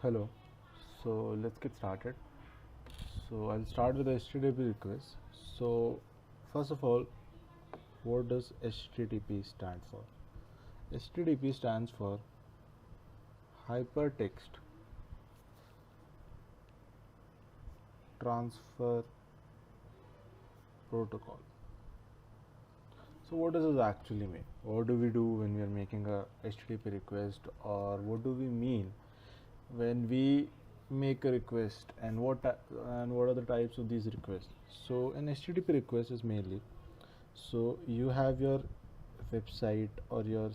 Hello, so let's get started. So I'll start with the HTTP request. So first of all, what does HTTP stand for? HTTP stands for Hypertext Transfer Protocol. So what does this actually mean? What do we do when we are making a HTTP request, or what do we mean when we make a request, and what are the types of these requests? So an HTTP request is mainly, so you have your website or your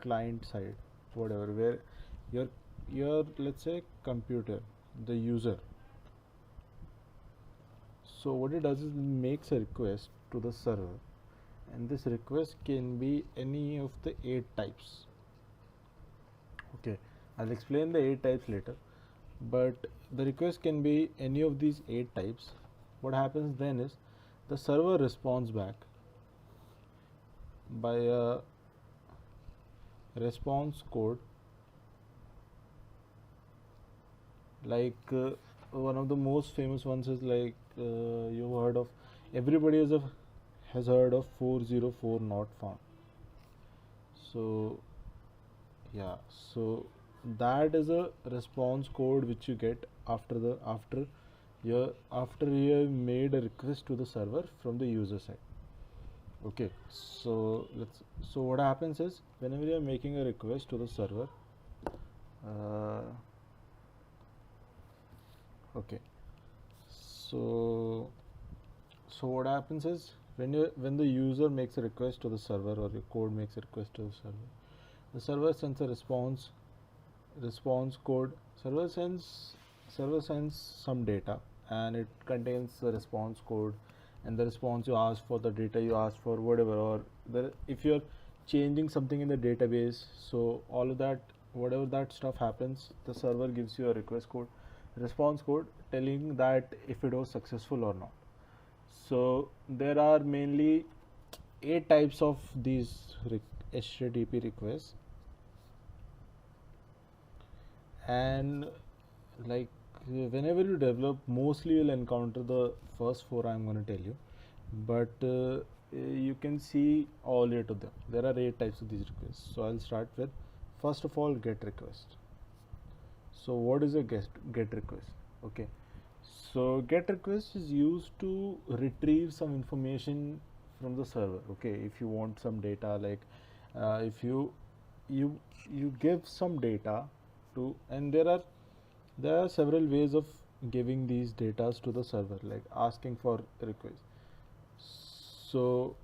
client side, whatever, where your let's say computer, the user. So what it does is it makes a request to the server, and this request can be any of the 8 types. Okay, I'll explain the 8 types later, but the request can be any of these 8 types. What happens then is the server responds back by a response code, like one of the most famous ones is like you've heard of, everybody has heard of 404 not found. So yeah, so that is a response code which you get after you have made a request to the server from the user side. Okay, so what happens is whenever you are making a request to the server, uh, okay, so what happens is when the user makes a request to the server, or your code makes a request to the server sends a response code. Server sends server sends some data, and it contains the response code and the response you ask for, the data you ask for, whatever, or if you're changing something in the database, so all of that, whatever that stuff happens, the server gives you a response code telling that if it was successful or not. So there are mainly 8 types of these HTTP requests, and like whenever you develop, mostly you'll encounter the first four I'm going to tell you, but you can see all 8 of them. There are 8 types of these requests. So I'll start with, first of all, GET request. So what is a GET request? Okay, so GET request is used to retrieve some information from the server. Okay, if you want some data, like if you you give some data to, and there are several ways of giving these datas to the server, like asking for requests. So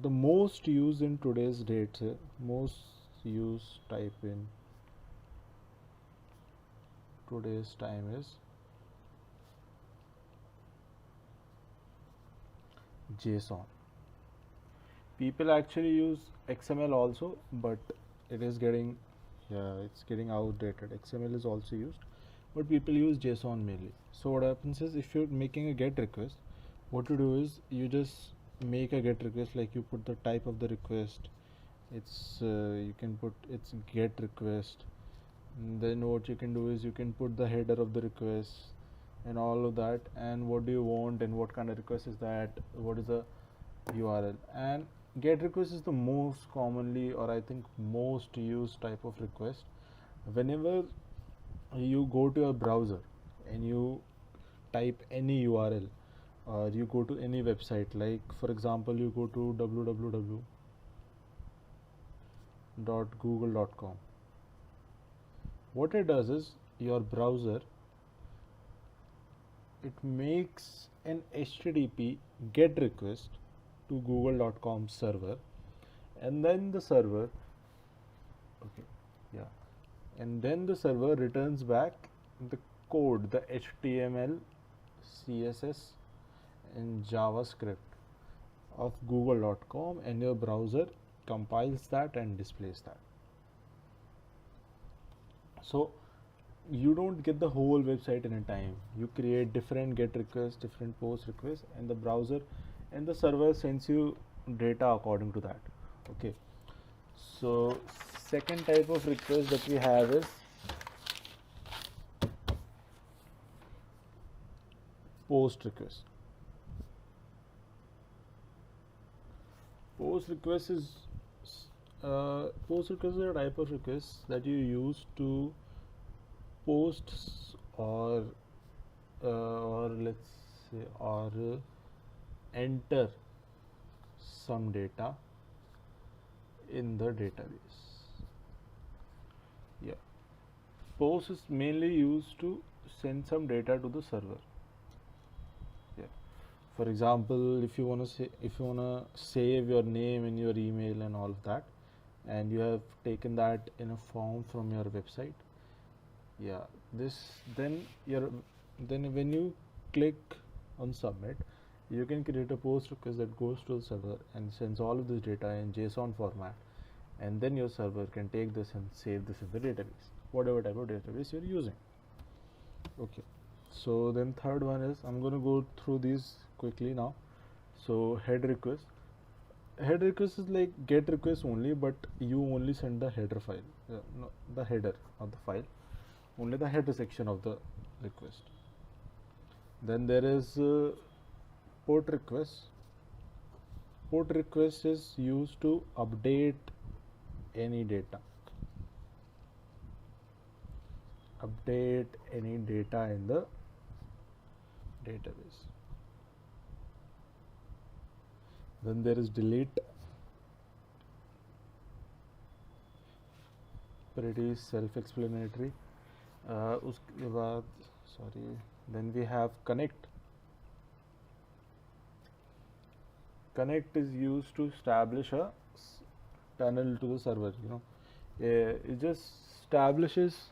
the most used in today's date, most used type in today's time is JSON. People actually use XML also, but it is getting, yeah, it's getting outdated. XML is also used, but people use JSON mainly. So what happens is, if you're making a GET request, what you do is you just make a GET request, like you put the type of the request. It's you can put it's GET request. And then what you can do is you can put the header of the request and all of that, and what do you want and what kind of request is that, what is the URL. And GET request is the most commonly, or I think most used type of request. Whenever you go to a browser and you type any URL, or you go to any website, like for example you go to www.google.com, what it does is your browser, it makes an HTTP GET request to google.com server, and then the server, okay, yeah, and then the server returns back the code, the HTML, CSS, and JavaScript of google.com, and your browser compiles that and displays that. So you don't get the whole website in a time. You create different GET requests, different POST requests, and the browser and the server sends you data according to that. Okay, so second type of request that we have is post request. Post request is a type of request that you use to post or let's say enter some data in the database. Yeah, post is mainly used to send some data to the server. Yeah, for example, if you want to save your name and your email and all of that, and you have taken that in a form from your website, yeah, then when you click on submit, you can create a post request that goes to the server and sends all of this data in JSON format, and then your server can take this and save this in the database, whatever type of database you're using. Okay, so then third one is, I'm going to go through these quickly now. So head request is like get request only, but you only send the header file, no, the header of the file, only the header section of the request. Then there is port request. Port request is used to update any data. Update any data in the database. Then there is delete. Pretty self-explanatory. उसके बाद then we have connect. Connect is used to establish a tunnel to the server. It just establishes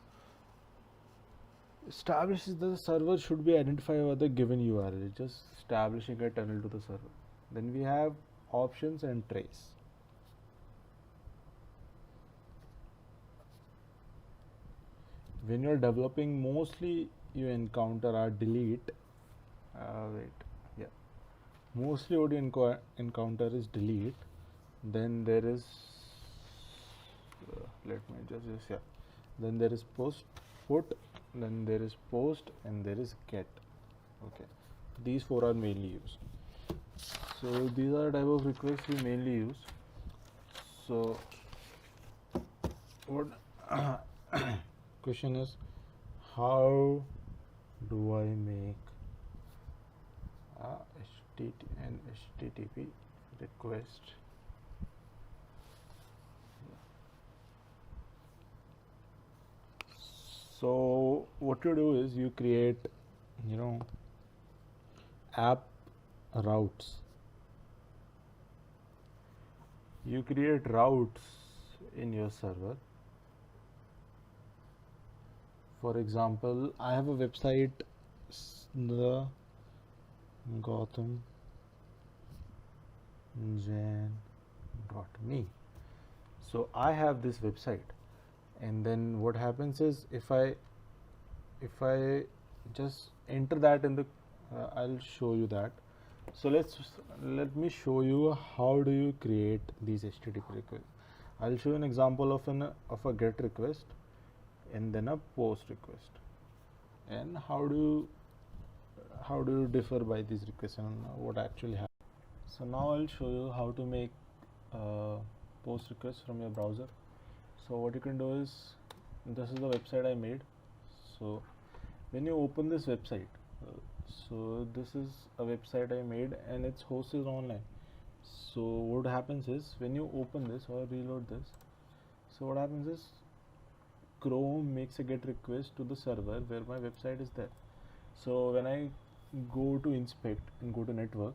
the server should be identified by the given URL. It's just establishing a tunnel to the server. Then we have options and trace. When you're developing, mostly you encounter our delete. Mostly what you encounter is delete. Then there is then there is put, then there is post, and there is get. Okay, these four are mainly used. So these are the type of requests we mainly use. So what question is, how do I make an HTTP request? So what you do is you create, app routes. You create routes in your server. For example, I have a website, the GautamJain.me. So I have this website, and then what happens is, if I just enter that in the I'll show you that. So let me show you how do you create these HTTP requests. I'll show you an example of a get request and then a post request, and how do you differ by these requests and what actually happens. So now I'll show you how to make post requests from your browser. So what you can do is, this is the website I made. So when you open this website, so this is a website I made and it's hosted online. So what happens is, when you open this or reload this, so what happens is, Chrome makes a get request to the server where my website is there. So when I go to inspect and go to network,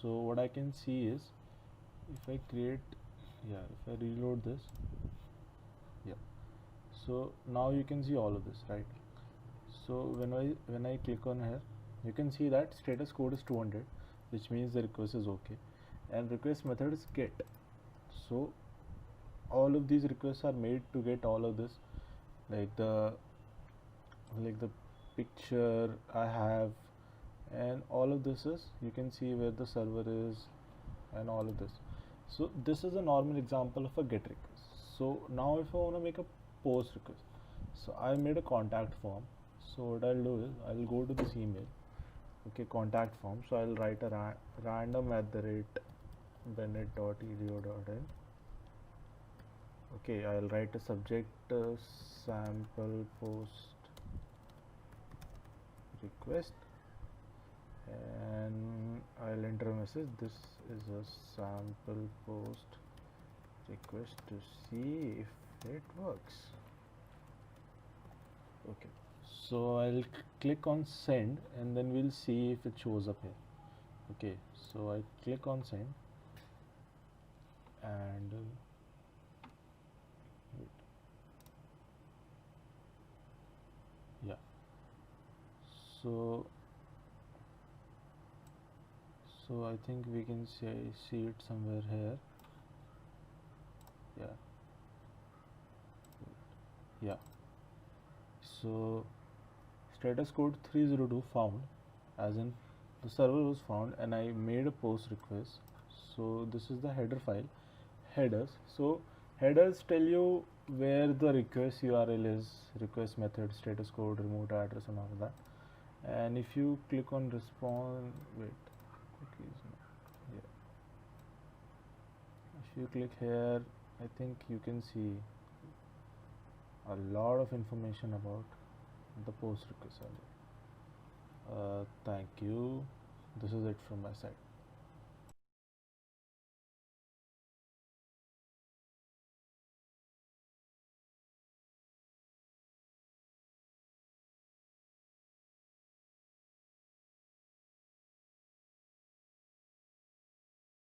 so what I can see is, if I reload this, so now you can see all of this, right? So when I click on here, you can see that status code is 200, which means the request is okay, and request method is get. So all of these requests are made to get all of this, like the picture I have, and all of this is, you can see where the server is and all of this. So this is a normal example of a get request. So now if I want to make a post request, so I made a contact form. So what I'll do is, I'll go to this email okay, contact form. So I'll write a random at the rate bennett.edu.in. Okay, I'll write a subject sample post request, and I'll enter a message. This is a sample post request to see if it works. Okay, so I'll click on send, and then we'll see if it shows up here. Okay, so I click on send, and wait, yeah, so I think we can see it somewhere here. Yeah, yeah. So status code 302 found, as in the server was found, and I made a post request. So this is the header file, headers. So headers tell you where the request URL is, request method, status code, remote address, and all that. And if you click on respond, wait, cookies, yeah. If you click here, I think you can see a lot of information about the post request. Thank you. This is it from my side.